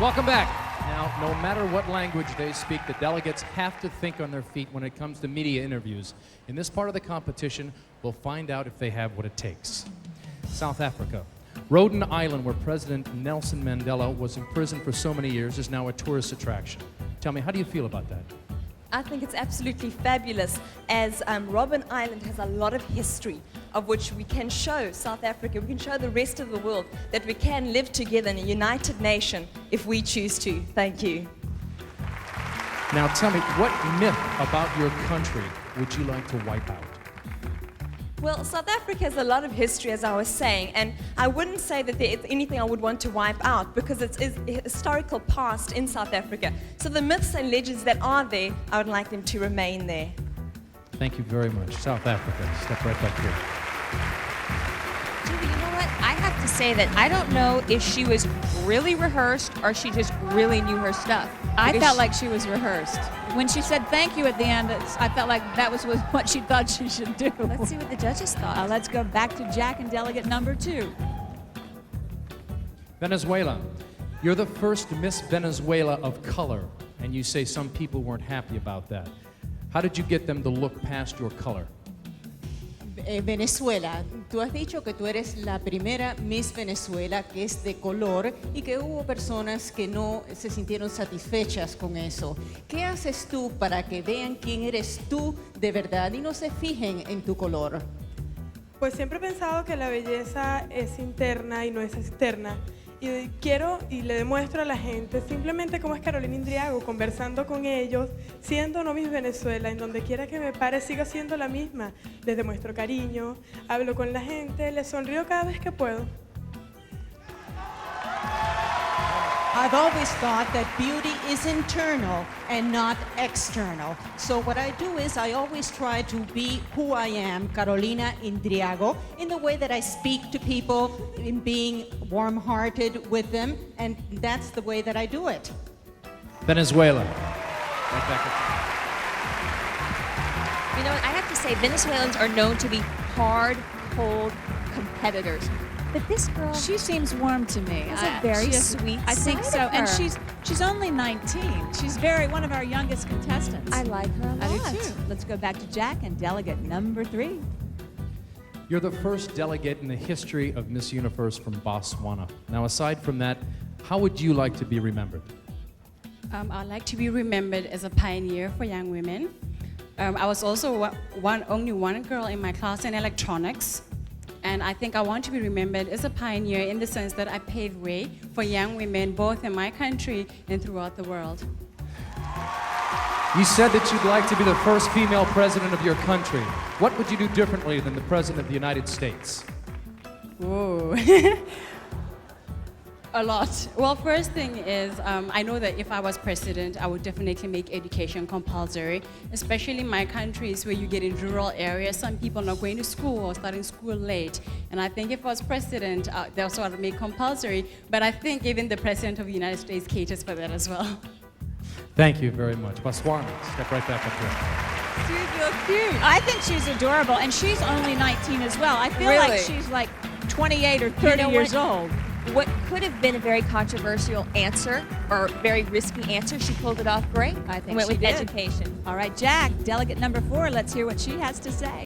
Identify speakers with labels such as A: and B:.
A: Welcome back. Now, no matter what language they speak, the delegates have to think on their feet when it comes to media interviews. In this part of the competition, we'll find out if they have what it takes. South Africa. Rhoden Island, where President Nelson Mandela was imprisoned for so many years, is now a tourist attraction. Tell me, how do you feel about that?
B: I think it's absolutely fabulous, as Robben Island has a lot of history of which we can show South Africa, we can show the rest of the world that we can live together in a united nation if we choose to. Thank you.
A: Now tell me, what myth about your country would you like to wipe out?
B: Well, South Africa has a lot of history, as I was saying, and I wouldn't say that there is anything I would want to wipe out because it's a historical past in South Africa. So the myths and legends that are there, I would like them to remain there.
A: Thank you very much. South Africa, step right back here.
C: Judy, you know what? I have to say that I don't know if she was really rehearsed or she just really knew her stuff.
D: I felt like she was rehearsed. When she said thank you at the end, I felt like that was what she thought she should do.
C: Let's see what the judges thought.
D: Let's go back to Jack and delegate number 2.
A: Venezuela. You're the first Miss Venezuela of color, and you say some people weren't happy about that. How did you get them to look past your color?
E: Venezuela, tú has dicho que tú eres la primera Miss Venezuela que es de color y que hubo personas que no se sintieron satisfechas con eso. ¿Qué haces tú para que vean quién eres tú de verdad y no se fijen en tu color?
F: Pues siempre he pensado que la belleza es interna y no es externa. Y quiero y le demuestro a la gente simplemente cómo es Carolina Indriago, conversando con ellos, siendo no Miss Venezuela, en donde quiera que me pare sigo siendo la misma. Les demuestro cariño, hablo con la gente, les sonrío cada vez que puedo.
E: I've always thought that beauty is internal and not external. So what I do is I always try to be who I am, Carolina Indriago, in the way that I speak to people, in being warm-hearted with them, and that's the way that I do it.
A: Venezuela. Right back at
C: You know what? I have to say, Venezuelans are known to be hard, cold competitors. But this girl,
D: She seems warm to me.
C: has a very sweet
D: I think
C: side
D: so.
C: of
D: And
C: her.
D: she's only 19. She's one of our youngest contestants.
C: I like her a lot.
D: I do too. Let's go back to Jack and delegate number 3.
A: You're the first delegate in the history of Miss Universe from Botswana. Now, aside from that, how would you like to be remembered?
G: I'd like to be remembered as a pioneer for young women. I was also only one girl in my class in electronics. And I think I want to be remembered as a pioneer in the sense that I paved way for young women both in my country and throughout the world.
A: You said that you'd like to be the first female president of your country. What would you do differently than the president of the United States?
G: Whoa. A lot. Well, first thing is, I know that if I was president, I would definitely make education compulsory, especially in my countries where you get in rural areas. Some people are not going to school or starting school late. And I think if I was president, that's what I would make compulsory. But I think even the president of the United States caters for that as well.
A: Thank you very much. Botswana, step right back up here.
D: Dude, you're cute. I think she's adorable, and she's only 19 as well. I feel
B: Really?
D: like she's like 28 or 30
C: know
D: years
C: what?
D: old.
C: What could have been a very controversial answer or very risky answer, she pulled it off great.
D: I think
C: Went
D: she
C: with
D: did.
C: education.
D: All right, Jack, delegate number 4, let's hear what she has to say.